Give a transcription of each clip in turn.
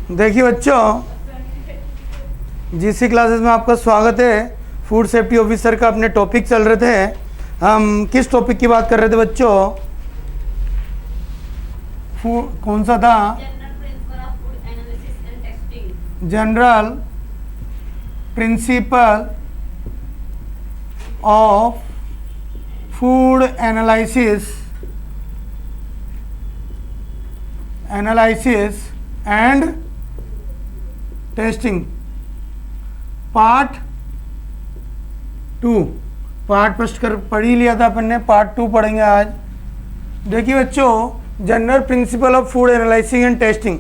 देखिए बच्चों, GC classes में आपका स्वागत है। फूड सेफ्टी ऑफिसर का अपने टॉपिक चल रहे थे। हम किस टॉपिक की बात कर रहे थे बच्चों? कौन सा था? General principle of food analysis and testing, part 2। Part first कर पढ़ ही लिया था अपन ने, पार्ट 2 पढ़ेंगे आज। देखिए बच्चों, general principle of food analysis and testing,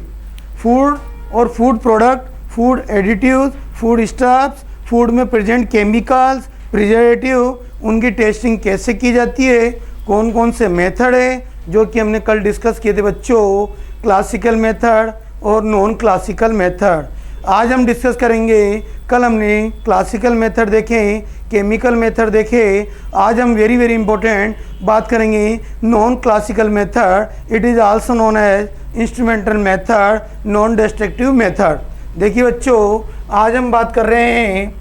food और food product, food additives, food stuffs, food में प्रेजेंट केमिकल्स, प्रिजर्वेटिव, उनकी टेस्टिंग कैसे की जाती है, कौन कौन से मेथड है जो कि हमने कल डिस्कस किए थे बच्चों, क्लासिकल मेथड और नॉन क्लासिकल मेथड। आज हम डिस्कस करेंगे, कल हमने क्लासिकल मेथड देखे, केमिकल मेथड देखे। आज हम वेरी इंपॉर्टेंट बात करेंगे non classical method. It is also known as instrumental method, non destructive method. देखिए बच्चों, आज हम बात कर रहे हैं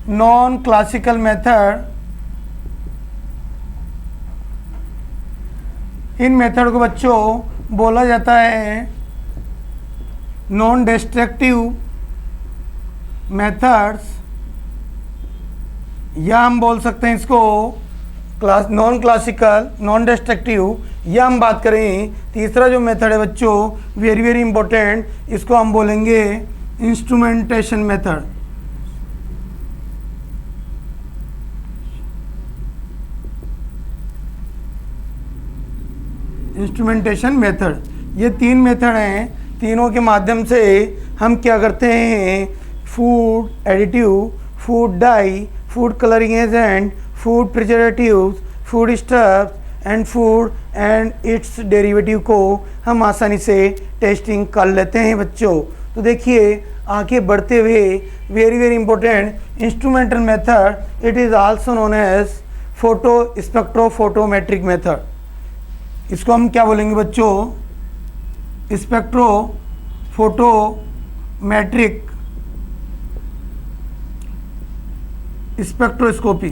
नॉन क्लासिकल मेथड। इन मेथड को बच्चों बोला जाता है नॉन डिस्ट्रक्टिव मेथड्स, या हम बोल सकते हैं इसको नॉन क्लासिकल, नॉन डिस्ट्रक्टिव, या हम बात करें तीसरा जो मेथड है बच्चों वेरी इंपॉर्टेंट, इसको हम बोलेंगे इंस्ट्रूमेंटेशन मेथड। इंस्ट्रूमेंटेशन मेथड, ये 3 मेथड हैं। तीनों के माध्यम से हम क्या करते हैं, food additive, food dye, food colouring agent, food preservatives, food stuffs and food and its derivative को हम आसानी से टेस्टिंग कर लेते हैं बच्चों। तो देखिए, आगे बढ़ते हुए very important instrumental method, it is also known as photo spectrophotometric method. इसको हम क्या बोलेंगे बच्चों? Spectrophotometric spectroscopy.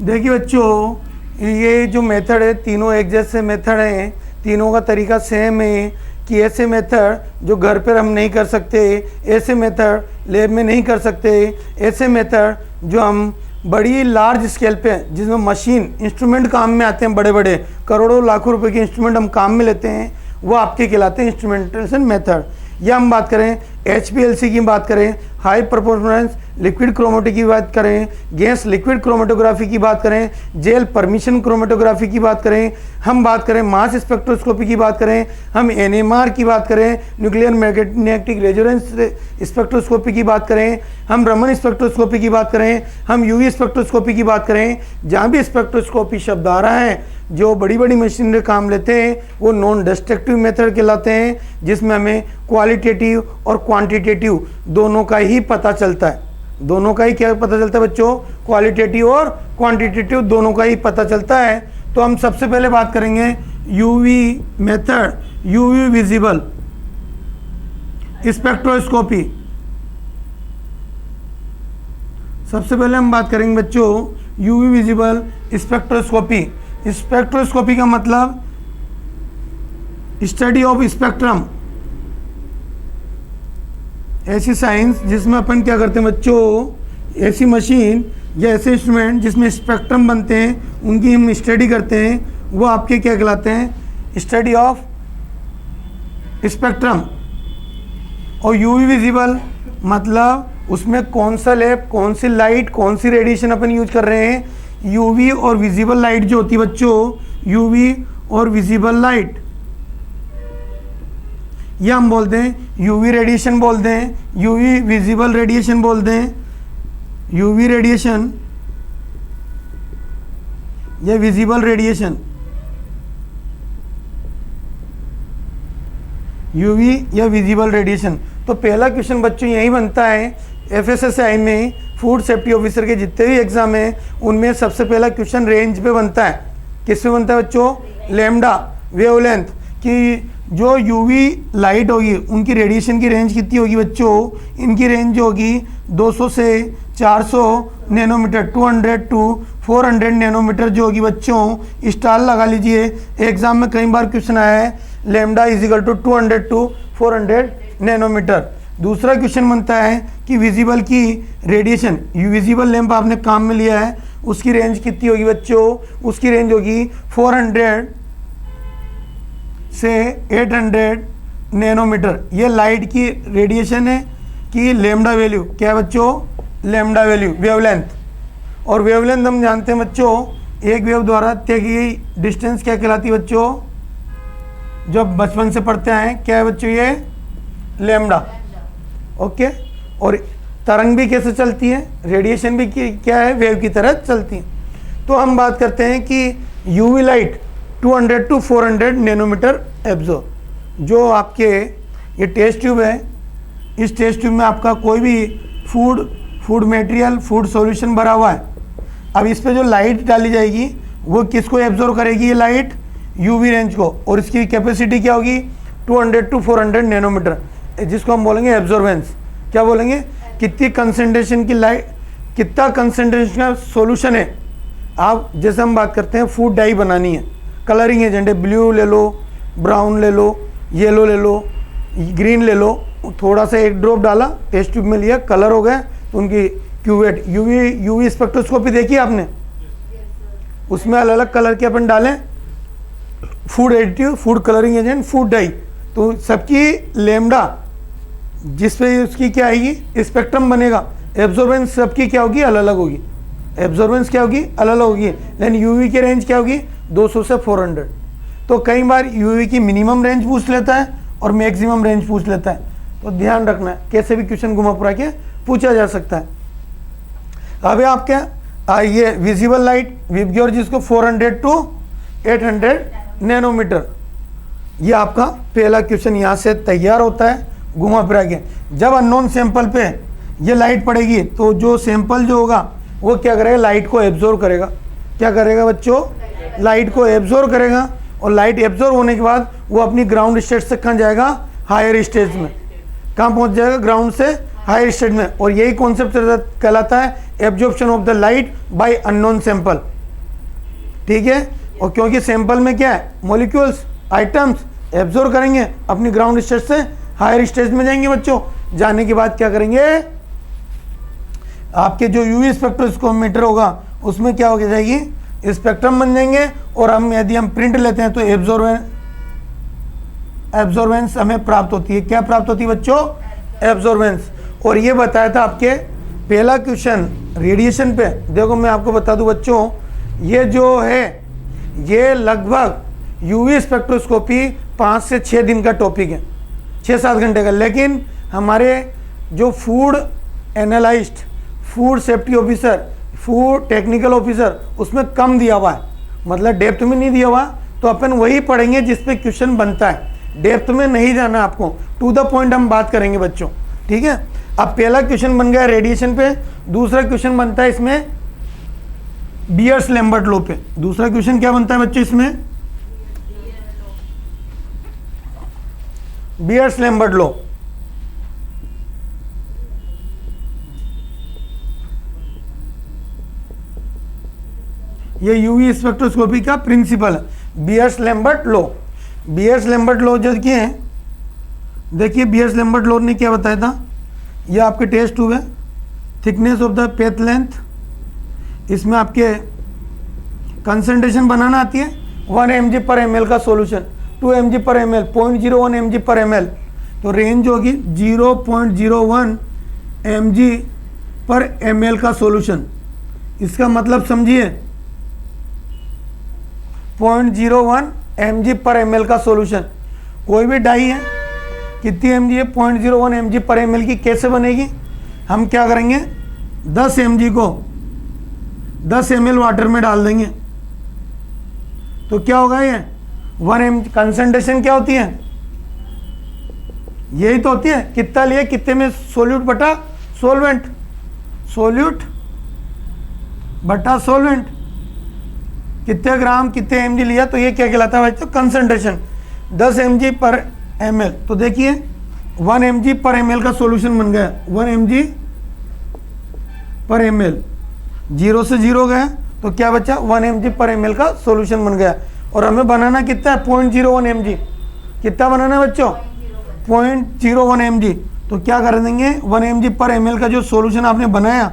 देखिए बच्चों, ये जो मेथड है, तीनों एक जैसे मेथड हैं, तीनों का तरीका सेम है कि ऐसे मेथड जो घर पर हम नहीं कर सकते, ऐसे मेथड लैब में नहीं कर सकते, ऐसे मेथड जो हम बड़ी लार्ज स्केल पे जिसमें मशीन इंस्ट्रूमेंट काम में आते हैं, बड़े बड़े करोड़ों लाखों रुपए के इंस्ट्रूमेंट हम काम में लेते हैं, वो आपके कहलाते हैं इंस्ट्रूमेंटेशन मेथड। या हम बात करें HPLC की बात करें, हाई परफॉर्मेंस लिक्विड क्रोमेटोग्राफी की बात करें, गैस लिक्विड क्रोमेटोग्राफी की बात करें, जेल परमिशन क्रोमेटोग्राफी की बात करें, हम बात करें मास स्पेक्ट्रोस्कोपी की बात करें, हम NMR की बात करें, न्यूक्लियर मैग्नेटिक रेजोनेंस स्पेक्ट्रोस्कोपी की बात करें, हम रमन स्पेक्ट्रोस्कोपी की बात करें, हम UV स्पेक्ट्रोस्कोपी की बात करें, जहाँ भी स्पेक्ट्रोस्कोपी शब्द आ रहा है, जो बड़ी मशीनरी काम लेते हैं वो नॉन डिस्ट्रक्टिव मेथड कहलाते हैं, जिसमें हमें क्वालिटेटिव और क्वांटिटेटिव दोनों का ही पता चलता है। दोनों का ही क्या पता चलता है बच्चों? क्वालिटेटिव और क्वांटिटेटिव दोनों का ही पता चलता है। तो हम सबसे पहले बात करेंगे UV method, UV visible spectroscopy. सबसे पहले हम बात करेंगे बच्चों UV विजिबल स्पेक्ट्रोस्कोपी। स्पेक्ट्रोस्कोपी का मतलब स्टडी ऑफ स्पेक्ट्रम, ऐसी साइंस जिसमें अपन क्या करते हैं बच्चों, ऐसी मशीन या ऐसे इंस्ट्रूमेंट जिसमें स्पेक्ट्रम बनते हैं, उनकी हम स्टडी करते हैं, वो आपके क्या कहलाते हैं? Study of spectrum. और UV विजिबल मतलब उसमें कौन सा लैब, कौन सी लाइट, कौन सी रेडिएशन अपन यूज कर रहे हैं। UV और विजिबल लाइट जो होती है बच्चों, UV और विजिबल लाइट, या हम बोलते हैं UV रेडिएशन बोलते हैं, UV विजिबल रेडिएशन बोलते हैं, UV रेडिएशन या विजिबल रेडिएशन, UV या विजिबल रेडिएशन। तो पहला क्वेश्चन बच्चों यही बनता है FSSAI में, फूड सेफ्टी ऑफिसर के जितने भी एग्जाम हैं उनमें सबसे पहला क्वेश्चन रेंज पे बनता है। किस पे बनता है बच्चों? लैम्डा वेवलेंथ, कि जो यूवी लाइट होगी उनकी रेडिएशन की रेंज कितनी होगी बच्चों, इनकी रेंज होगी 200 से 400 नैनोमीटर, 200 टू 400 नैनोमीटर जो होगी बच्चों। स्टार लगा लीजिए, एग्जाम में कई बार क्वेश्चन आया है lambda is equal to 200 to 400 nanometre. दूसरा क्वेश्चन बनता है कि विजिबल की रेडिएशन, विजिबल लैंप आपने काम में लिया है, उसकी रेंज कितनी होगी बच्चों, उसकी रेंज होगी 400 से 800 नैनोमीटर। ये लाइट की रेडिएशन है कि लैम्डा वैल्यू क्या है बच्चों, लैम्डा वैल्यू वेवलेंथ। और वेवलेंथ हम जानते हैं बच्चों, एक वेव द्वारा तय की गई डिस्टेंस क्या कहलाती है बच्चों, जब बचपन से पढ़ते हैं क्या है बच्चों, ये लैम्डा। ओके, और तरंग भी कैसे चलती है, रेडिएशन भी क्या है, वेव की तरह चलती है। तो हम बात करते हैं कि UV light 200 to 400 nanometre absorb. जो आपके ये टेस्ट ट्यूब है, इस टेस्ट ट्यूब में आपका कोई भी फूड मटेरियल, फूड सॉल्यूशन भरा हुआ है। अब इस पे जो लाइट डाली जाएगी वो किसको एब्जॉर्ब करेगी, ये लाइट यूवी रेंज को, और इसकी कैपेसिटी क्या होगी 200 टू 400 नैनोमीटर, जिसको हम बोलेंगे एब्जॉर्बेंस। क्या बोलेंगे, कितनी कंसंट्रेशन की लाइट, कितना कंसंट्रेशन का सॉल्यूशन है। आप जैसे हम बात करते हैं फूड डाई बनानी है, कलरिंग एजेंट है, ब्लू ले लो, ब्राउन ले लो, येलो ले लो, ग्रीन ले लो, थोड़ा सा एक ड्रॉप डाला टेस्ट ट्यूब में लिया, कलर हो गए, तो उनकी क्यूवेट यूवी स्पेक्ट्रोस्कोपी देखी आपने, उसमें अलग अलग कलर के अपन डालें, food additive, food colouring agent, food dye, तो सबकी लैम्डा जिस पे उसकी क्या आएगी स्पेक्ट्रम बनेगा, एब्जॉर्बेंस सबकी क्या होगी, अलग अलग होगी। एब्जॉर्बेंस क्या होगी, अलग अलग होगी। लेकिन यूवी की रेंज क्या होगी 200 से 400। तो कई बार यूवी की मिनिमम रेंज पूछ लेता है और मैक्सिमम रेंज पूछ लेता है, तो ध्यान रखना है, कैसे भी क्वेश्चन घुमा पुरा के पूछा जा सकता है। अभी आप क्या ये विजिबल लाइट विबग्योर जिसको 400 टू 800 नैनोमीटर, ये आपका पहला क्वेश्चन यहाँ से तैयार होता है घुमा फिरा के। जब अननोन सैंपल पे ये लाइट पड़ेगी तो जो सैंपल जो होगा वो क्या करेगा, लाइट को एब्जॉर्ब करेगा। क्या करेगा बच्चों, लाइट को एब्जॉर्ब करेगा, और लाइट एब्जॉर्ब होने के बाद वो अपनी ग्राउंड स्टेट से कहाँ जाएगा, हायर स्टेज में। कहाँ पहुँच जाएगा, ग्राउंड से हायर स्टेज में। और यही कॉन्सेप्ट कहलाता है absorption of the light by unknown sample. ठीक है, और क्योंकि सैंपल में क्या है, मॉलिक्यूल्स, आइटम्स एब्जॉर्ब करेंगे, अपनी ग्राउंड स्टेज से हायर स्टेज में जाएंगे बच्चों। जाने के बाद क्या करेंगे, आपके जो यूवी स्पेक्ट्रोस्कोमीटर होगा उसमें क्या हो जाएगी, स्पेक्ट्रम बन जाएंगे। और हम यदि हम प्रिंट लेते हैं तो एब्जॉर्बेंस हमें प्राप्त होती है। क्या प्राप्त होती है बच्चों, एब्जॉर्बेंस। और ये बताया था आपके पहला क्वेश्चन रेडिएशन पे। देखो मैं आपको बता दूं बच्चों, ये जो है ये लगभग यूवी स्पेक्ट्रोस्कोपी 5 से 6 दिन का टॉपिक है, 6-7 घंटे का। लेकिन हमारे जो food analyst, food safety officer, food technical officer, उसमें कम दिया हुआ है, मतलब डेप्थ में नहीं दिया हुआ। तो अपन वही पढ़ेंगे जिस पे क्वेश्चन बनता है, डेप्थ में नहीं जाना आपको, टू द पॉइंट हम बात करेंगे बच्चों। ठीक है, अब पहला क्वेश्चन बन गया रेडिएशन पे, दूसरा क्वेश्चन बनता है इसमें बियर्स लैम्बर्ट लॉ पे। दूसरा क्वेश्चन क्या बनता है बच्चों इसमें, बियर्स लैम्बर्ट लॉ। ये यूवी स्पेक्ट्रोस्कोपी का प्रिंसिपल है, Beer's Lambert law. Beer's Lambert law जो देखिए बियर्स लैम्बर्ट लॉ ने क्या बताया था, ये आपके टेस्ट ट्यूब है, thickness of the faith length, इसमें आपके कंसंट्रेशन बनाना आती है 1 mg/ml का सॉल्यूशन, 2 mg/ml, 0.01 mg/ml, तो रेंज होगी 0.01 mg/ml का सॉल्यूशन। इसका मतलब समझिए 0.01 mg/ml का सॉल्यूशन। कोई भी डाई है कितनी mg है, 0.01 mg/ml की कैसे बनेगी, हम क्या करेंगे 10 mg को 10 ml वाटर में डाल देंगे, तो क्या होगा ये 1 mg। कंसंट्रेशन क्या होती है, यही तो होती है, कितना लिए कितने में सोल्यूट बटा सोलवेंट, सोल्यूट बटा सोलवेंट, कितने ग्राम कितने mg लिया, तो ये क्या कहलाता है बच्चों, कंसंट्रेशन। 10 mg पर ml, तो देखिए 1 mg पर ml का सॉल्यूशन बन गया 1 mg पर ml, 0 से 0 गया तो क्या बचा 1 mg पर ml का सॉल्यूशन बन गया। और हमें बनाना कितना है 0.01 mg, कितना बनाना है बच्चों 0.01 mg। तो क्या कर देंगे 1 mg पर ml का जो सॉल्यूशन आपने बनाया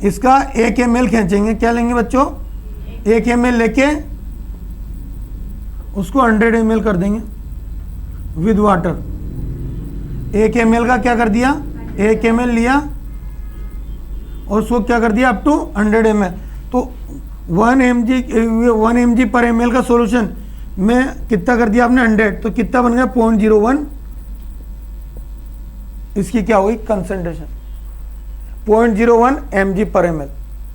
इसका 1 ml खींचेंगे, क्या लेंगे बच्चों 1 ml लेके उसको 100 ml कर देंगे विद वाटर। 1 ml का क्या कर दिया 1 ml लिया और उसको क्या कर दिया अप टू 100 ml। तो 1 mg पर ml का सॉल्यूशन में कितना कर दिया आपने 100, तो कितना बन गया 0.01, इसकी क्या हुई कंसंट्रेशन 0.01 mg पर ml,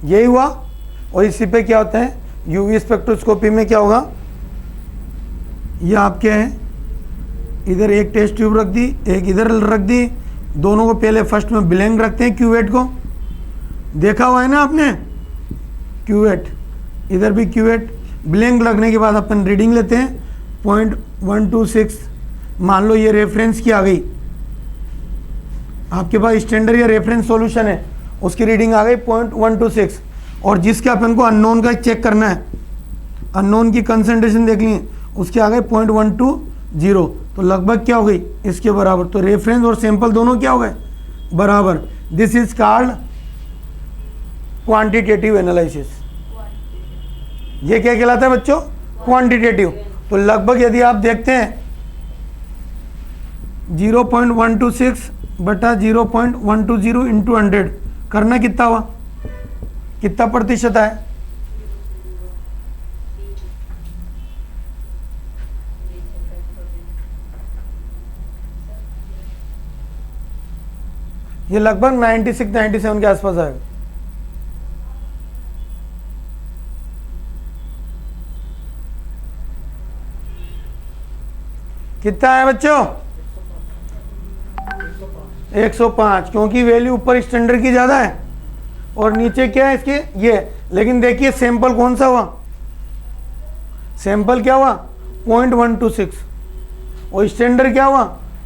यही हुआ। और इसी पे क्या होता है यूवी स्पेक्ट्रोस्कोपी में क्या होगा, ये आपके हैं इधर एक टेस्ट ट्यूब रख दी एक इधर रख दी, दोनों को पहले फर्स्ट में ब्लैंक रखते हैं क्यूवेट को, देखा हुआ है ना आपने क्यूवेट, इधर भी क्यूवेट ब्लैंक लगने के बाद अपन रीडिंग लेते हैं 0.126, मान लो ये रेफरेंस की आ गई, आपके पास स्टैंडर्ड या रेफरेंस सॉल्यूशन है उसकी रीडिंग आ गई 0.126, और जिसके अपन को अननोन का चेक करना है, अननोन की कंसंट्रेशन देख ली उसके आ गए 0.120, तो लगभग क्या हो गई इसके बराबर। तो रेफरेंस और सैंपल दोनों क्या हो गए बराबर। This is called quantitative analysis. ये क्या कहलाता है बच्चों क्वांटिटेटिव। तो लगभग यदि आप देखते हैं 0.126 बटा 0.120 इंटू 100 करना कितना हुआ, कितना प्रतिशत है ये लगभग 96-97 के आसपास आएगा। कितना है बच्चों 105, क्योंकि वैल्यू ऊपर स्टैंडर्ड की ज्यादा है और नीचे क्या है इसके ये। लेकिन देखिए सैंपल कौन सा हुआ, सैंपल क्या हुआ 0.126 और स्टैंडर्ड क्या हुआ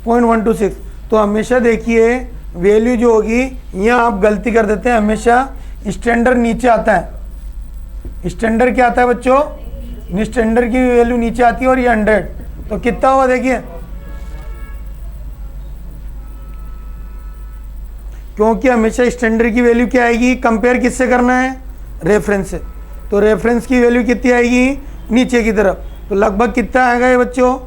0.126। तो हमेशा देखिए वैल्यू जो होगी, यहाँ आप गलती कर देते हैं, हमेशा स्टैंडर्ड नीचे आता है। स्टैंडर्ड क्या आता है बच्चों, स्टैंडर्ड की वैल्यू नीचे आती है और ये 100, तो कितना हुआ देखिए, क्योंकि हमेशा स्टैंडर्ड की वैल्यू क्या आएगी, कंपेयर किससे करना है रेफरेंस से, तो रेफरेंस की वैल्यू कितनी आएगी नीचे की तरफ। तो लगभग कितना आएगा ये बच्चों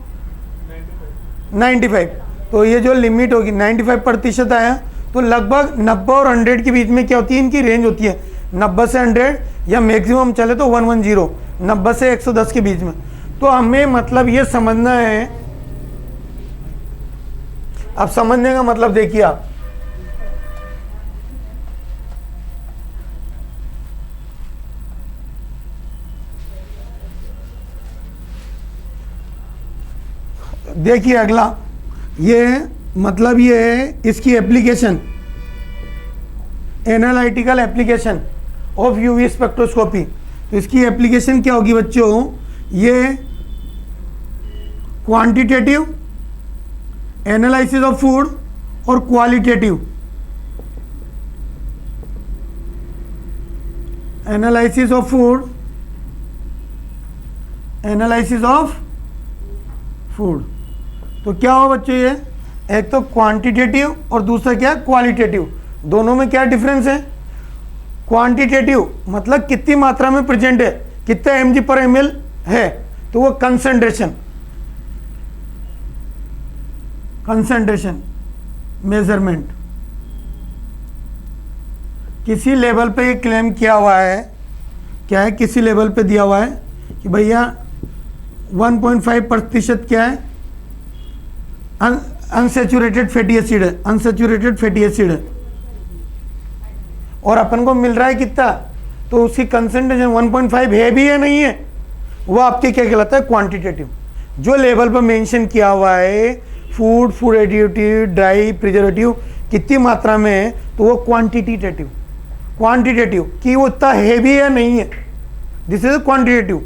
95। तो ये जो लिमिट होगी 95% आया, तो लगभग 90 और 100 के बीच में क्या होती है इनकी रेंज होती है, 90 से 100 या मैक्सिमम चले तो 110, 90 से 110 के बीच में। तो हमें मतलब ये समझना है, अब समझने का मतलब देखिए आप, देखिए अगला ये मतलब ये है इसकी application, analytical application of UV spectroscopy. तो इसकी एप्लीकेशन क्या होगी बच्चों, ये क्वांटिटेटिव एनालिसिस ऑफ फूड और qualitative analysis of food, analysis of food. तो क्या हो बच्चों, ये एक तो क्वांटिटेटिव और दूसरा क्या क्वालिटेटिव, दोनों में क्या डिफरेंस है। क्वांटिटेटिव मतलब कितनी मात्रा में प्रेजेंट है, कितना mg पर ml है, तो वो कंसंट्रेशन मेजरमेंट। किसी लेवल पे ये क्लेम किया हुआ है, क्या है किसी लेवल पे दिया हुआ है कि भैया 1.5% क्या है अनसैचुरेटेड फैटी एसिड है, अनसैचुरेटेड फैटी एसिड है, और अपन को मिल रहा है कितना, तो उसकी कंसंट्रेशन 1.5 है भी या नहीं है, वो आपके क्या कहलाता है क्वांटिटेटिव। जो लेवल पर मेंशन किया हुआ है food, food additive, dry, preservative कितनी मात्रा में है, तो वो क्वांटिटेटिव कि वो इतना है भी या नहीं है, दिस इज क्वांटिटेटिव।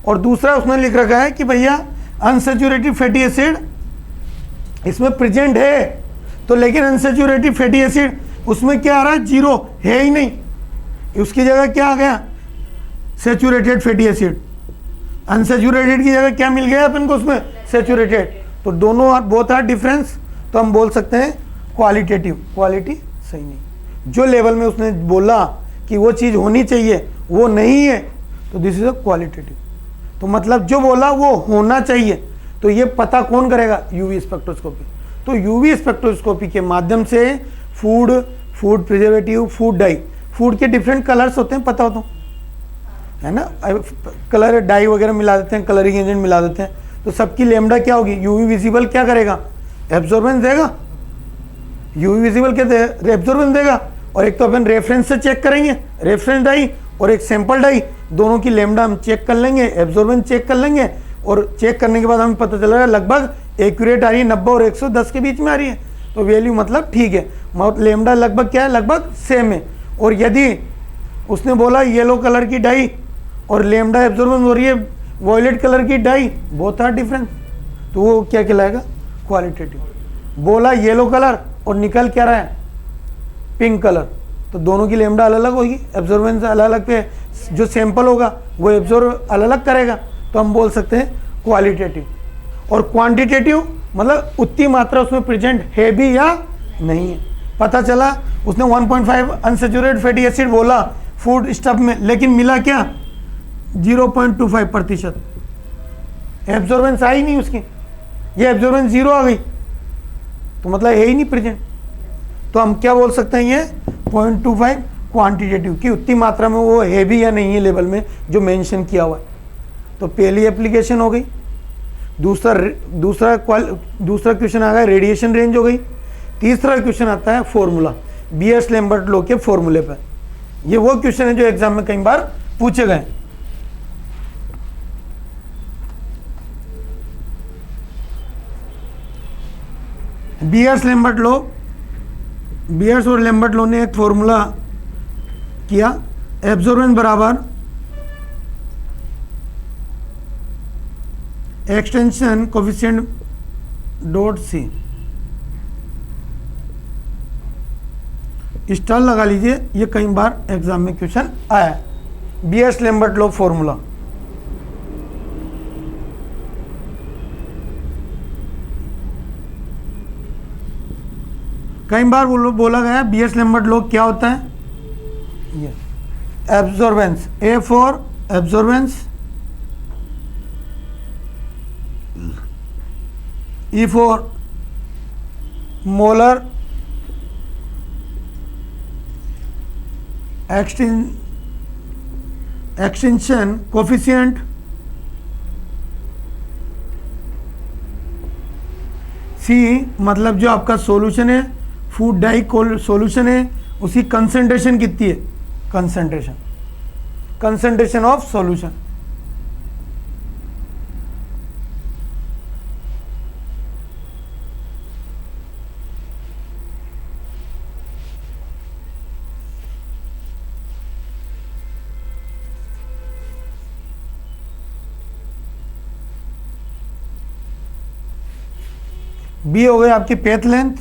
और दूसरा उसने लिख रखा है कि भैया अनसैचुरेटेड फैटी एसिड इसमें प्रेजेंट है, तो लेकिन अनसैचुरेटेड फैटी एसिड उसमें क्या आ रहा है, जीरो है ही नहीं, उसकी जगह क्या आ गया, सैचुरेटेड फैटी एसिड। अनसैचुरेटेड की जगह क्या मिल गया अपन को उसमें, सैचुरेटेड। तो दोनों बोथ आर डिफरेंस, तो हम बोल सकते हैं क्वालिटेटिव, क्वालिटी सही नहीं। जो लेवल में उसने बोला कि वो चीज़ होनी चाहिए वो नहीं है, तो दिस इज अ क्वालिटेटिव। तो मतलब जो बोला वो होना चाहिए, तो ये पता कौन करेगा, यूवी स्पेक्ट्रोस्कोपी। तो यूवी स्पेक्ट्रोस्कोपी के माध्यम से food preservative, food dye, food के डिफरेंट कलर्स होते हैं, पता हो तो है ना, कलर डाई वगैरह मिला देते हैं, कलरिंग एजेंट मिला देते हैं, तो सबकी लेमडा क्या होगी, यूवी विजिबल क्या करेगा, एब्जॉर्बेंस देगा। यूवी विजिबल क्या देगा, एब्जॉर्बेंस देगा। और एक तो अपन रेफरेंस से चेक करेंगे, रेफरेंस डाई और एक सैंपल डाई, दोनों की लेमडा हम चेक कर लेंगे, एब्जॉर्बेंस चेक कर लेंगे, और चेक करने के बाद हमें पता चलेगा लगभग एक्यूरेट आ रही है, 90 और 110 के बीच में आ रही है, तो वैल्यू मतलब ठीक है, लेमडा लगभग क्या है, लगभग सेम है। और यदि उसने बोला येलो कलर की डाई और लेमडा एब्जॉर्बेंस हो रही है वॉयलेट कलर की डाई, बोथ आर डिफरेंट, तो वो क्या कहलाएगा, क्वालिटेटिव। बोला येलो कलर और निकल क्या रहा है, पिंक कलर, तो दोनों की लेमडा अलग अलग होगी, एब्जॉर्बेंस अलग अलग पे, जो सैंपल होगा वो एब्जॉर्ब अलग अलग करेगा, तो हम बोल सकते हैं क्वालिटेटिव। और क्वांटिटेटिव मतलब उतनी मात्रा उसमें प्रेजेंट है भी या नहीं है। पता चला उसने 1.5 अनसैचुरेटेड फैटी एसिड बोला फूड स्टफ में, लेकिन मिला क्या, 0.25%, एब्जॉर्बेंस आई नहीं उसकी, ये एब्जॉर्बेंस जीरो आ गई, तो मतलब है ही नहीं प्रेजेंट। तो हम क्या बोल सकते हैं, ये 0.25 क्वांटिटेटिव की उतनी मात्रा में वो है भी या नहीं है लेवल में जो मेंशन किया हुआ है। तो पहली एप्लीकेशन हो गई। दूसरा क्वेश्चन आ गया रेडिएशन रेंज हो गई। तीसरा क्वेश्चन आता है फॉर्मूला, बीएस लैम्बर्ट लॉ के फॉर्मूले पर। ये वो क्वेश्चन है जो एग्जाम में कई बार पूछे गए। बीएस लैम्बर्ट लॉ, बीएस और लैम्बर्ट लॉ ने एक फॉर्मूला किया, एब्जॉर्बेंस बराबर extension coefficient dot C, star लगा लीजिए, ये कई बार एग्जाम में क्वेश्चन आया है। बीएस लैम्बर्ट लॉ फॉर्मूला, कई बार बोला गया बीएस लैम्बर्ट लॉ क्या होता है, ये absorbance, A for absorbance, E for molar extension coefficient, C मतलब जो आपका सॉल्यूशन है, फूड डाई सॉल्यूशन है, उसकी कंसंट्रेशन कितनी है, कंसंट्रेशन ऑफ सॉल्यूशन। बी हो गई आपकी पेथ लेंथ,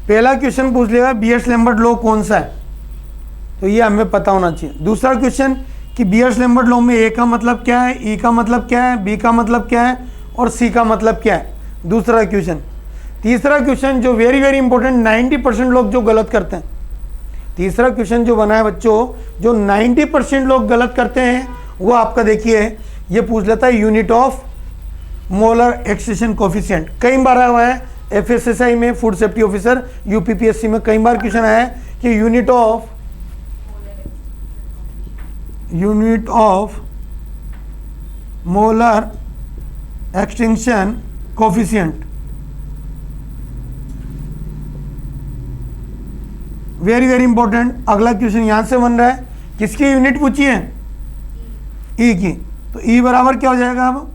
पहला क्वेश्चन पूछ लेगा बीएस लैम्बर्ट लॉ कौन सा है, तो ये हमें पता होना चाहिए। दूसरा क्वेश्चन कि बीएस लैम्बर्ट लॉ में ए का मतलब क्या है, ई का मतलब क्या है, बी का मतलब क्या है और सी का मतलब क्या है, दूसरा क्वेश्चन। तीसरा क्वेश्चन जो वेरी वेरी इंपॉर्टेंट, 90% लोग जो गलत करते हैं, तीसरा क्वेश्चन जो बना है बच्चों, जो 90% लोग गलत करते हैं, वो आपका देखिए ये पूछ लेता है unit of molar extension coefficient. कई बार आया हुआ है एफएसएसआई में, फूड सेफ्टी ऑफिसर, यूपीपीएससी में कई बार क्वेश्चन आया है कि unit of molar extension coefficient, very very important. अगला क्वेश्चन यहां से बन रहा है, किसकी यूनिट पूछी है, ई की, तो ई बराबर क्या हो जाएगा, अब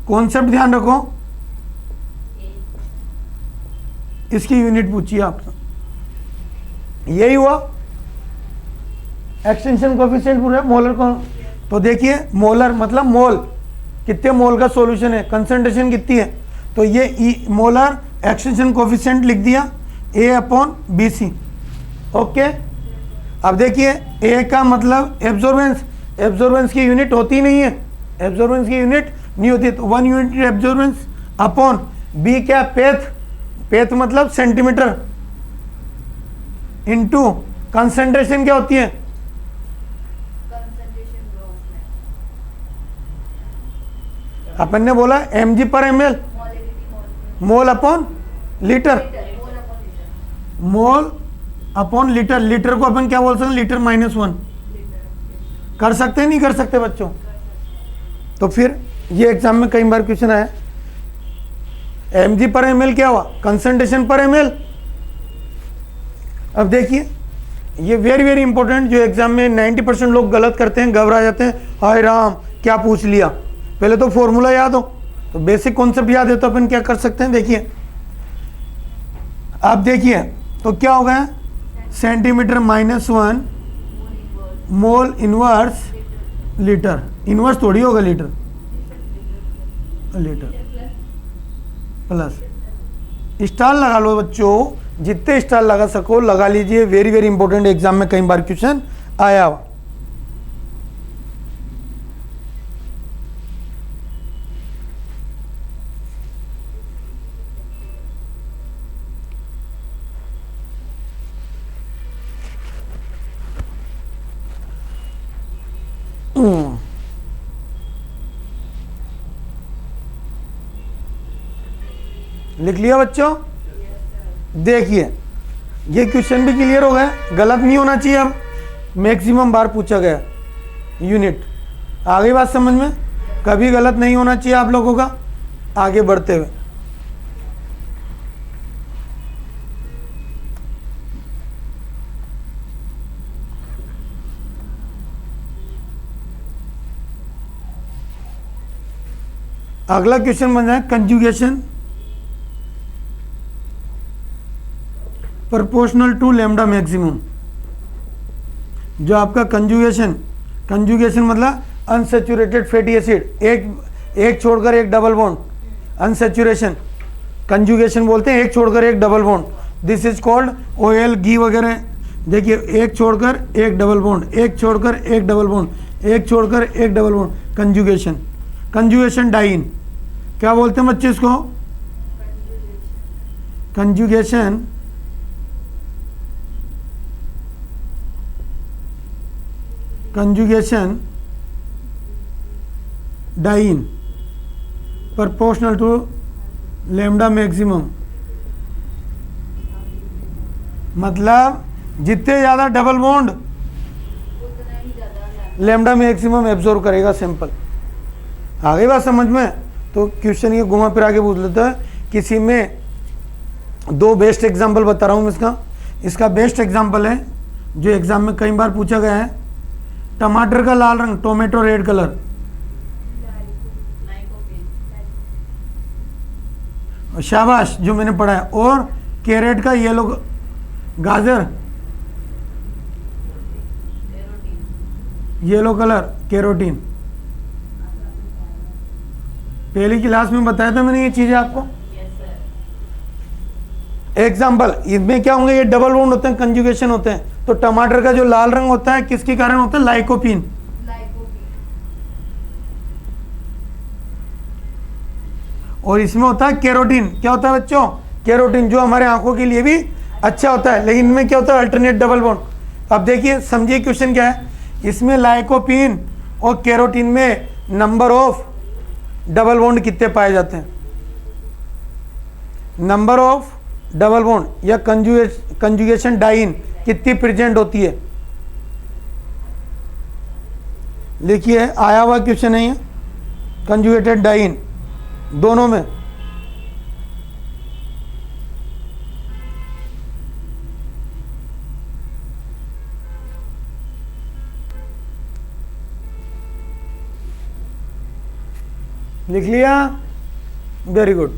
कॉन्सेप्ट ध्यान रखो, इसकी यूनिट पूछी है आपसे, यही हुआ एक्सटेंशन कोफिशिएंट पूरा मोलर को। तो देखिए मोलर मतलब मोल, कितने मोल का सॉल्यूशन है, कंसंट्रेशन कितनी है, तो ये मोलर एक्सटेंशन कोफिशिएंट लिख दिया A/BC। ओके, अब देखिए A का मतलब एब्जॉर्बेंस, एब्जॉर्बेंस की यूनिट होती नहीं है, एब्जॉर्बेंस की यूनिट नहीं होती, तो 1 यूनिट एब्जॉर्बेंस अपॉन B क्या पेथ, पेथ मतलब सेंटीमीटर, इनटू कंसंट्रेशन क्या होती है, अपन ने बोला mg/ml, mole upon litre, mole upon litre, litre को अपन क्या बोल सकते हैं, लीटर -1 कर सकते हैं, नहीं कर सकते बच्चों। तो फिर ये एग्जाम में कई बार क्वेश्चन आया, mg/ml क्या हुआ, कंसंट्रेशन पर ml। अब देखिए ये वेरी वेरी इंपॉर्टेंट, जो एग्जाम में 90% लोग गलत करते हैं, घबरा जाते हैं, हाय राम क्या पूछ लिया। पहले तो फॉर्मूला याद हो, तो बेसिक कॉन्सेप्ट याद है, तो अपन क्या कर सकते हैं, देखिए आप देखिए तो क्या हो गया, centimetre -1 mole inverse litre, inverse थोड़ी होगा लीटर, लीटर प्लस स्टार लगा लो बच्चों, जितने स्टार लगा सको लगा लीजिए, वेरी वेरी इंपॉर्टेंट, एग्जाम में कई बार क्वेश्चन आया हुआ। लिख लिया बच्चों, देखिए ये क्वेश्चन भी क्लियर हो गया, गलत नहीं होना चाहिए। अब मैक्सिमम बार पूछा गया यूनिट, आ गई बात समझ में, कभी गलत नहीं होना चाहिए आप लोगों का आगे बढ़ते हुए। अगला क्वेश्चन बन जाए conjugation proportional to lambda maximum. जो आपका कंजुगेशन, कंजुगेशन मतलब अनसैचुरेटेड फैटी एसिड, एक छोड़कर एक डबल बॉन्ड, अनसैचुरेशन कंजुगेशन बोलते हैं, एक छोड़कर एक double bond, this is called oil घी वगैरह। देखिए एक छोड़कर एक डबल बॉन्ड, एक छोड़कर एक डबल बॉन्ड, एक छोड़कर एक double bond, conjugation. Conjugation diene क्या बोलते हैं बच्चे इसको, conjugation conjugation diene proportional to lambda maximum, मतलब जितने ज़्यादा double bond lambda maximum absorb करेगा सैंपल। आ गई बात समझ में। तो क्वेश्चन ये घुमा फिरा के पूछ लेता है, किसी में दो बेस्ट एग्जाम्पल बता रहा हूँ मैं इसका बेस्ट एग्जाम्पल है जो एग्जाम में कई बार पूछा गया है, टमाटर का लाल रंग, टोमेटो रेड कलर, शाबाश जो मैंने पढ़ा है, और कैरेट का येलो, गाजर येलो कलर कैरोटीन। पहली क्लास में बताया था मैंने ये चीजें आपको। एग्जाम्पल इसमें क्या होंगे, ये डबल बॉन्ड होते हैं, कंजुगेशन होते हैं। तो टमाटर का जो लाल रंग होता है किसके कारण होता है, लाइकोपीन। और इसमें होता है कैरोटीन। क्या होता है बच्चों, कैरोटीन, जो हमारे आंखों के लिए भी अच्छा होता है, लेकिन इनमें क्या होता है, अल्टरनेट डबल बॉन्ड। अब देखिए समझिए क्वेश्चन क्या है, इसमें लाइकोपीन और कैरोटीन में नंबर ऑफ डबल बॉन्ड कितने पाए जाते हैं, नंबर ऑफ डबल बॉन्ड या कंजुगेशन डाइन कितनी प्रेजेंट होती है। लिखिए आया हुआ क्वेश्चन है ये, कंजुगेटेड डाइन दोनों में। लिख लिया, वेरी गुड।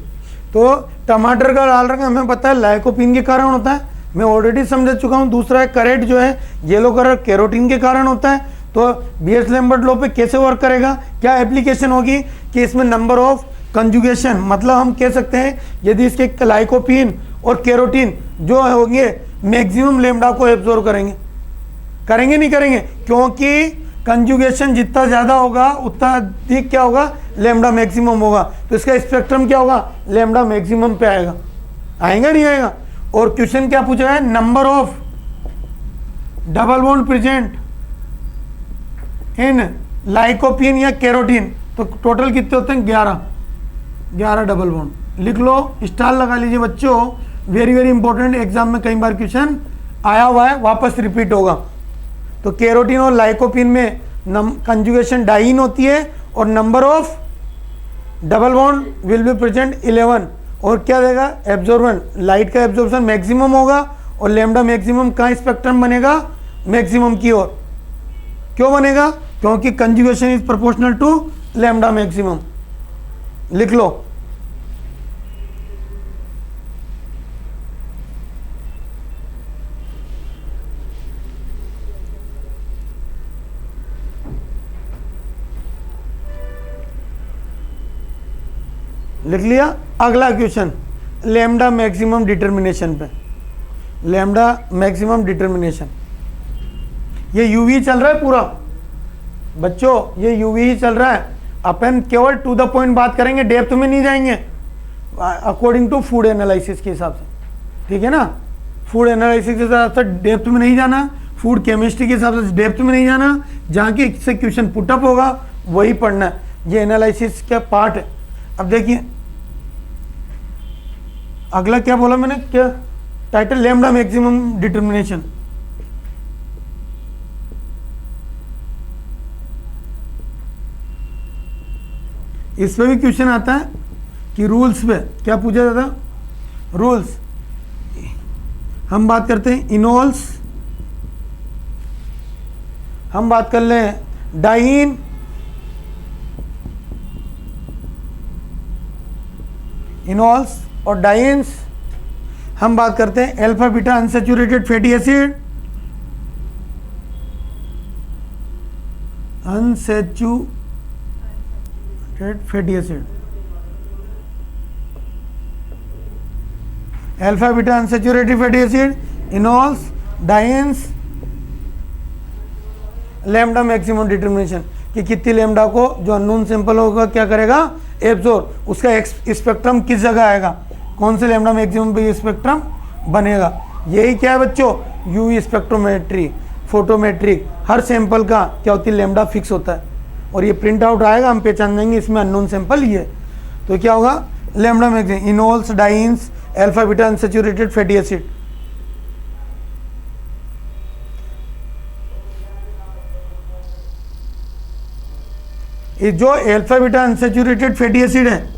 तो टमाटर का लाल रंग हमें पता है लाइकोपीन के कारण होता है, मैं ऑलरेडी समझ चुका हूँ। दूसरा है करेट जो है येलो कलर कैरोटीन के कारण होता है। तो बीएस लैम्बर्ट लॉ पे कैसे वर्क करेगा, क्या एप्लीकेशन होगी कि इसमें नंबर ऑफ कंजुगेशन, मतलब हम कह सकते हैं यदि इसके लाइकोपीन और कैरोटीन जो होंगे मैक्सिमम लेमडा को एब्जॉर्व करेंगे नहीं करेंगे, क्योंकि कंजुगेशन जितना ज़्यादा होगा उतना अधिक क्या होगा, लेमडा मैक्सिमम होगा। तो इसका स्पेक्ट्रम क्या होगा, लेमडा मैक्सिमम पे आएगा नहीं आएगा। और क्वेश्चन क्या पूछा है, number of double bond present in lycopene या कैरोटीन, तो टोटल कितने होते हैं, 11 डबल बॉन्ड। लिख लो, स्टार लगा लीजिए बच्चों, वेरी वेरी इंपॉर्टेंट, एग्जाम में कई बार क्वेश्चन आया हुआ है, वापस रिपीट होगा। तो कैरोटीन और लाइकोपीन में कंजुगेशन डाइन होती है और number of double bond will be present 11। और क्या देगा, एब्जॉर्बन, लाइट का एब्जॉर्प्शन मैक्सिमम होगा और लेमडा मैक्सिमम का स्पेक्ट्रम बनेगा मैक्सिमम की ओर। क्यों बनेगा, क्योंकि conjugation is proportional to lambda maximum. लिख लो, लिख लिया। अगला क्वेश्चन लेमडा मैक्सिमम डिटर्मिनेशन पे, लेमडा मैक्सिमम डिटर्मिनेशन। ये यूवी चल रहा है पूरा बच्चों, ये यूवी ही चल रहा है। अपन केवल टू द पॉइंट बात करेंगे, डेप्थ में नहीं जाएंगे अकॉर्डिंग टू फूड एनालिसिस के हिसाब से, ठीक है ना। फूड एनालिसिस के हिसाब से डेप्थ में नहीं जाना, फूड केमिस्ट्री के हिसाब से डेप्थ में नहीं जाना, जहाँ की से क्वेश्चन पुटअप होगा वही पढ़ना है, ये एनालिसिस का पार्ट है। अब देखिए अगला क्या बोला मैंने, क्या टाइटल, लेमडा मैक्सिमम डिटर्मिनेशन। इस पे भी क्वेश्चन आता है कि रूल्स पे क्या पूछा जाता है, रूल्स। हम बात करते हैं इनोल्स, हम बात कर ले डाइन, इनोल्स और डाइन्स। हम बात करते हैं alpha beta unsaturated fatty acid, unsaturated fatty acid, alpha beta unsaturated fatty acid, enols, dienes, lambda maximum determination कि कितनी लैम्डा को जो अननोन सैंपल होगा क्या करेगा, एब्जॉर्ब, उसका स्पेक्ट्रम किस जगह आएगा, कौन से लैम्डा मैक्सिमम पे ये स्पेक्ट्रम बनेगा। यही क्या है बच्चों, यूवी स्पेक्ट्रोमेट्री, फोटोमेट्रिक, हर सैंपल का क्या होती है, लैम्डा फिक्स होता है और ये प्रिंट आउट आएगा, हम पहचान जाएंगे इसमें अननोन सैंपल ये। तो क्या होगा, lambda maximum, enols, dienes, alpha beta unsaturated fatty acid. ये जो alpha beta unsaturated fatty acid है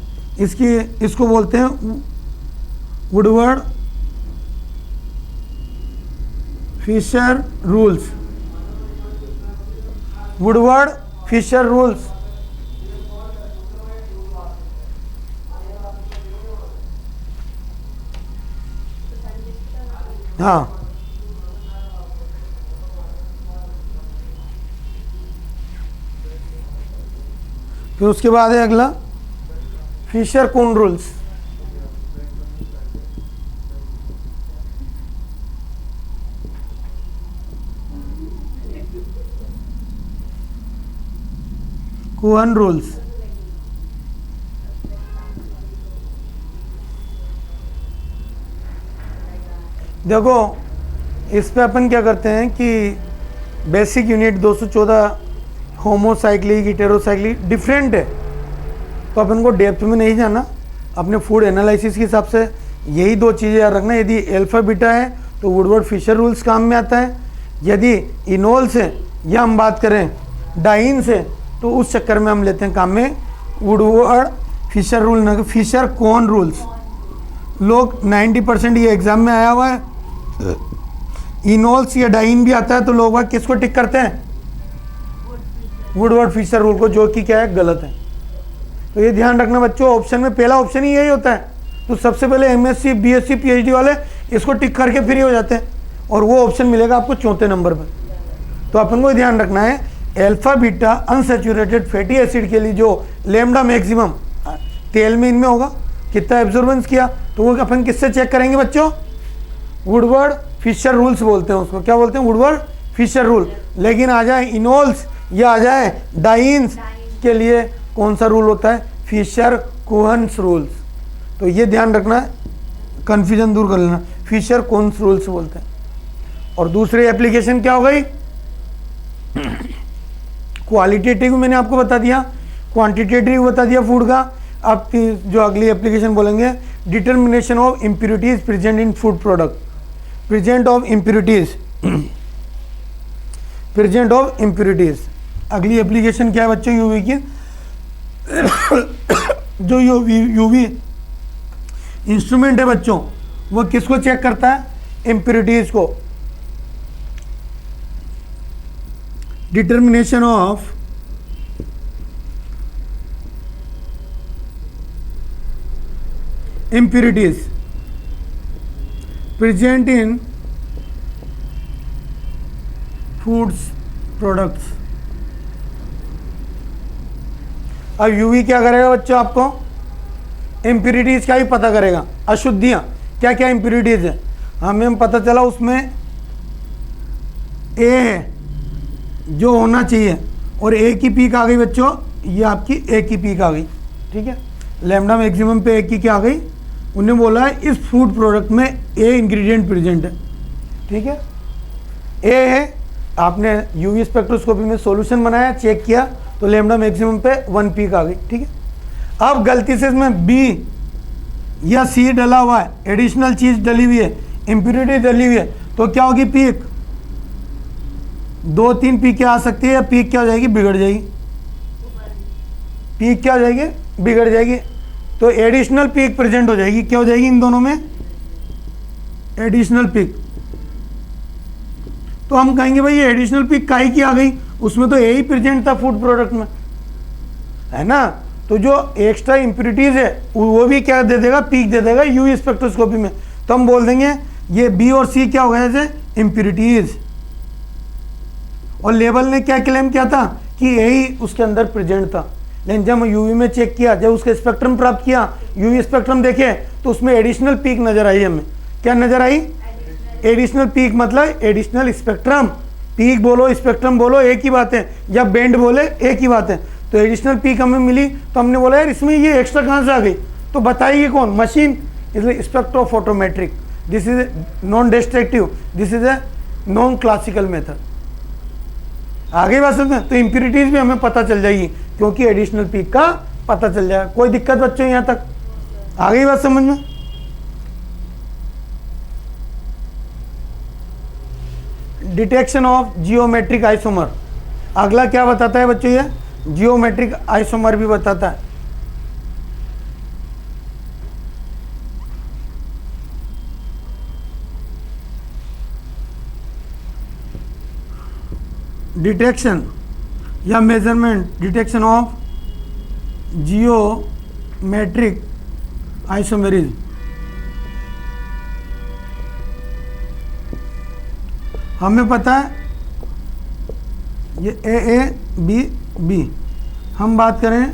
इसको बोलते हैं Woodward Fisher rules, Woodward Fisher rules. हाँ, फिर उसके बाद है अगला Fisher Kuhn rules. Kuhn rules. देखो इस पे अपन क्या करते हैं कि basic unit 214 homocyclic heterocyclic different है, तो अपन को डेप्थ में नहीं जाना, अपने फूड एनालिसिस के हिसाब से यही दो चीज़ें याद रखना। यदि अल्फा बीटा है तो वुडवर्ड फिशर रूल्स काम में आता है, यदि इनोल से या हम बात करें डाइन से तो उस चक्कर में हम लेते हैं काम में वुडवर्ड फिशर रूल, ना फिशर कोन रूल्स। लोग 90% ये एग्जाम में आया हुआ है, इनोल्स या डाइन भी आता है तो लोग वह किसको टिक करते हैं, वुडवर्ड फिशर रूल को, जो कि क्या है, गलत है। तो ये ध्यान रखना बच्चों, ऑप्शन में पहला ऑप्शन ही यही होता है। तो सबसे पहले एमएससी बीएससी पीएचडी वाले इसको टिक करके फ्री हो जाते हैं और वो ऑप्शन मिलेगा आपको चौथे नंबर पर। तो अपन को ध्यान रखना है alpha beta unsaturated fatty acid के लिए जो लैम्डा मैक्सिमम तेल में इनमें होगा, कितना एब्जॉर्बेंस किया, तो वो अपन किससे चेक करेंगे बच्चों? वुडवर्ड फिशर रूल्स बोलते हैं उसको। क्या बोलते हैं? Woodward Fisher rule. लेकिन आ जाए इनोल्स या आ जाए डाइंस के लिए कौन सा रूल होता है? Fisher Kuhn's rules. तो ये ध्यान रखना है, कन्फ्यूजन दूर कर लेना, फिशर कोहन्स रूल्स बोलते हैं। और दूसरी एप्लीकेशन क्या हो गई? क्वालिटेटिव मैंने आपको बता दिया, क्वांटिटेटिव बता दिया फूड का। अब जो अगली एप्लीकेशन बोलेंगे, determination of impurities present in food product. Present of impurities, present of impurities. अगली एप्लीकेशन क्या है बच्चों? यूवी की। जो यूवी इंस्ट्रूमेंट है बच्चों, वो किसको चेक करता है? इम्प्योरिटीज को। Determination of impurities present in foods products। अब यूवी क्या करेगा बच्चों? आपको इम्प्योरिटीज का ही पता करेगा, अशुद्धियां क्या क्या इम्प्योरिटीज है। हमें पता चला उसमें ए है जो होना चाहिए और ए की पीक आ गई बच्चों, ये आपकी ए की पीक आ गई। ठीक है, लैम्डा मैक्सिमम पे ए की क्या आ गई? उन्हें बोला है इस फूड प्रोडक्ट में ए इंग्रेडिएंट प्रेजेंट है। ठीक है, ए है, आपने यूवी स्पेक्ट्रोस्कोपी में सॉल्यूशन बनाया, चेक किया तो लैम्डा मैक्सिमम पे 1 पीक आ गई। ठीक है, अब गलती से इसमें बी या सी डला हुआ है, एडिशनल चीज डली हुई है, इम्प्योरिटी डली हुई है, तो क्या होगी? पीक 2-3 पीक आ सकती है, या पीक क्या हो जाएगी? बिगड़ जाएगी। पीक क्या हो जाएगी? बिगड़ जाएगी। तो एडिशनल पीक प्रेजेंट हो जाएगी। क्या हो जाएगी इन दोनों में? Additional peak. तो हम कहेंगे भाई ये एडिशनल पीक काहे की आ गई? उसमें तो ए ही प्रेजेंट था फूड प्रोडक्ट में, है ना। तो जो एक्स्ट्रा इंप्योरिटीज है वो भी क्या दे देगा? पीक दे देगा यूवी स्पेक्ट्रोस्कोपी में। तो हम बोल देंगे ये बी और सी क्या हो गया? जैसे इम्प्योरिटीज। और लेवल ने क्या क्लेम किया था? कि यही उसके अंदर प्रेजेंट था। लेकिन जब यूवी में चेक किया, जब उसका स्पेक्ट्रम प्राप्त किया, यूवी स्पेक्ट्रम देखे तो उसमें एडिशनल पीक नजर आई हमें। क्या नजर आई? एडिशनल पीक मतलब एडिशनल स्पेक्ट्रम। पीक बोलो स्पेक्ट्रम बोलो एक ही बात है, या बैंड बोले एक ही बात है। तो एडिशनल पीक हमें मिली तो हमने बोला यार इसमें ये एक्स्ट्रा कहाँ से आ गई? तो बताइए कौन? मशीन। इसलिए spectrophotometric, this is non destructive, this is a non classical method. आगे बात सुनते हैं, तो इम्प्योरिटीज भी हमें पता चल जाएगी क्योंकि एडिशनल पीक का पता चल जाएगा। कोई दिक्कत बच्चों यहाँ तक? आ गई बात समझ में? Detection of geometric isomer. अगला क्या बताता है बच्चों? ये जियोमेट्रिक आइसोमर भी बताता है। डिटेक्शन या measurement, detection of geometric isomerism. हमें पता है ये ए बी बी। हम बात करें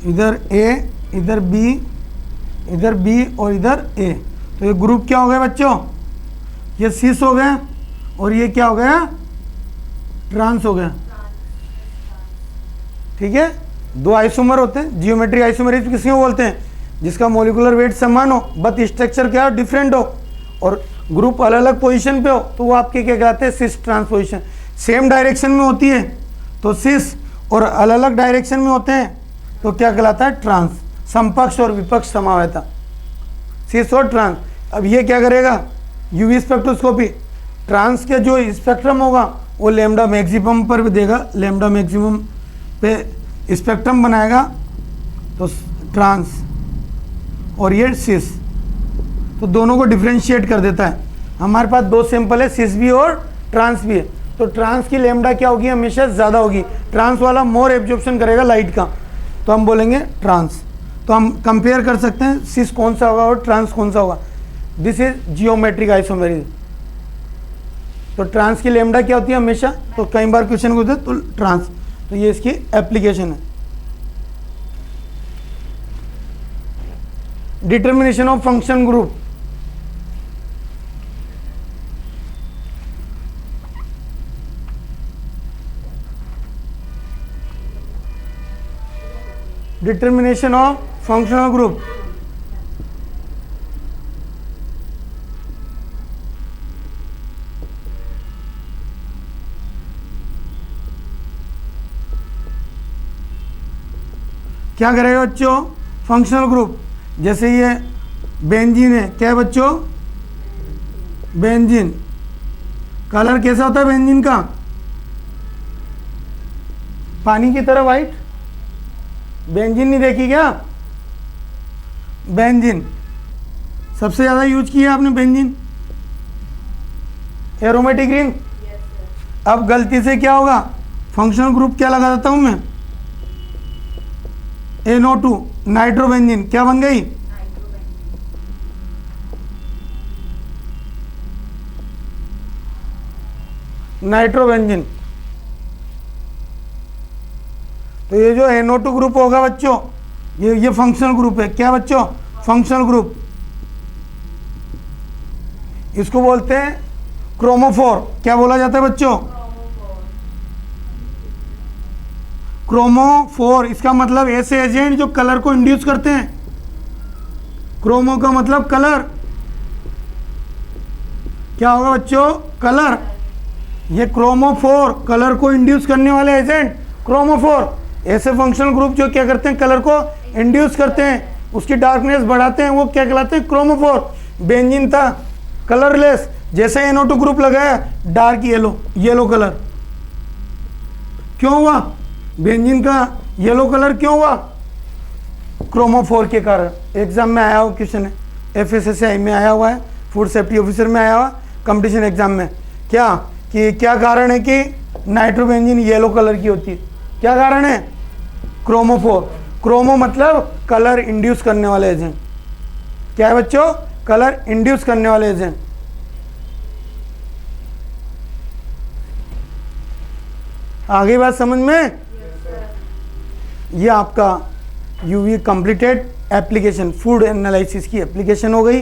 इधर ए, इधर बी, इधर बी और इधर ए, तो ये ग्रुप क्या हो गया बच्चों? ये सिस हो गया और ये क्या हो गया? ट्रांस हो गया। ठीक है, दो आइसोमर होते हैं। जियोमेट्रिक आइसोमेरिज्म किसको बोलते हैं? जिसका मॉलिक्यूलर वेट समान हो बट स्ट्रक्चर क्या डिफरेंट हो और ग्रुप अलग अलग पोजीशन पे हो, तो वो आपके क्या कहते हैं? सिस ट्रांसपोजिशन। सेम डायरेक्शन में होती है तो सिस, और अलग अलग डायरेक्शन में होते हैं तो क्या कहलाता है? ट्रांस। समपक्ष और विपक्ष समावेता, सिस और ट्रांस। अब ये क्या करेगा? यूवी स्पेक्ट्रोस्कोपी ट्रांस के जो स्पेक्ट्रम होगा वो लैम्डा मैक्सिमम पर भी देगा, लैम्डा मैक्सिमम पे स्पेक्ट्रम बनाएगा तो ट्रांस, और ये सिस, तो दोनों को डिफ्रेंशिएट कर देता है। हमारे पास दो सैंपल है, सिस भी और ट्रांस भी है, तो ट्रांस की लैम्डा क्या होगी? हमेशा ज़्यादा होगी। ट्रांस वाला मोर एब्जॉर्प्शन करेगा लाइट का, तो हम बोलेंगे ट्रांस। तो हम कंपेयर कर सकते हैं सिस कौन सा होगा और ट्रांस कौन सा होगा। This is geometric isomerism. तो ट्रांस की लेमडा क्या होती है हमेशा, तो कई बार क्वेश्चन होता है तो ट्रांस, तो ये इसकी एप्लीकेशन है। Determination of function group, determination of functional group, क्या करेगा बच्चों, फंक्शनल ग्रुप। जैसे ये बेंजीन है, क्या है बच्चों, बेंजीन। कलर कैसा होता है बेंजीन का, पानी की तरह वाइट। बेंजीन नहीं देखी क्या, बेंजीन सबसे ज़्यादा यूज किया आपने बेंजीन, एरोमेटिक रिंग। अब गलती से क्या होगा, फंक्शनल ग्रुप क्या लगा देता हूं मैं, NO2 नाइट्रोबेंजीन, क्या बन गई, नाइट्रोबेंजीन। तो ये जो NO2 ग्रुप होगा बच्चों, ये फंक्शनल ग्रुप है। क्या बच्चों, फंक्शनल ग्रुप। इसको बोलते हैं क्रोमोफोर। क्या बोला जाता है बच्चों, क्रोमोफोर। इसका मतलब ऐसे एजेंट जो कलर को इंड्यूस करते हैं। क्रोमो का मतलब कलर, क्या होगा बच्चों, कलर। ये क्रोमोफोर, कलर को इंड्यूस करने वाले एजेंट क्रोमोफोर। ऐसे फंक्शनल ग्रुप जो क्या करते हैं, कलर को इंड्यूस करते हैं, उसकी डार्कनेस बढ़ाते हैं, वो क्या कहलाते हैं, क्रोमोफोर। बेंजीन था कलरलेस, जैसे NO2 ग्रुप लगाया डार्क येलो कलर। क्यों हुआ, बेंजीन का येलो कलर क्यों हुआ, क्रोमोफोर के कारण। एग्जाम में आया हुआ क्वेश्चन है, FSSAI में आया हुआ है, फूड सेफ्टी ऑफिसर में आया हुआ, कंपटीशन एग्जाम में। क्या कारण है कि नाइट्रोबेंजीन येलो कलर की होती है, क्या कारण है, क्रोमोफोर। क्रोमो मतलब कलर इंड्यूस करने वाले एजेंट। क्या है बच्चों, कलर इंड्यूस करने वाले एजेंट। आगे बात समझ में। ये आपका UV completed application, food analysis की एप्लीकेशन हो गई।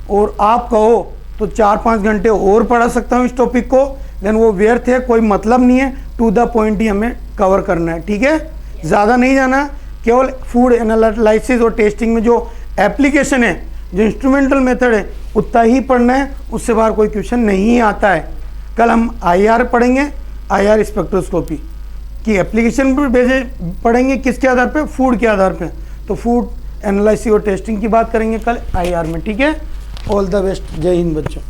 और आप कहो तो 4-5 घंटे और पढ़ा सकता हूँ इस टॉपिक को, लेकिन वो व्यर्थ है, कोई मतलब नहीं है। टू द पॉइंट ही हमें कवर करना है, ठीक है, ज़्यादा नहीं जाना। केवल फूड एनालिसिस और टेस्टिंग में जो एप्लीकेशन है, जो इंस्ट्रूमेंटल मेथड है, उतना ही पढ़ना है, उससे बाहर कोई क्वेश्चन नहीं आता है। कल हम IR पढ़ेंगे, IR स्पेक्ट्रोस्कोपी की एप्लीकेशन पर पढ़ेंगे, किसके आधार पे, फूड के आधार पे। तो फूड एनालिसिस और टेस्टिंग की बात करेंगे कल IR में, ठीक है। ऑल द बेस्ट, जय हिंद बच्चों।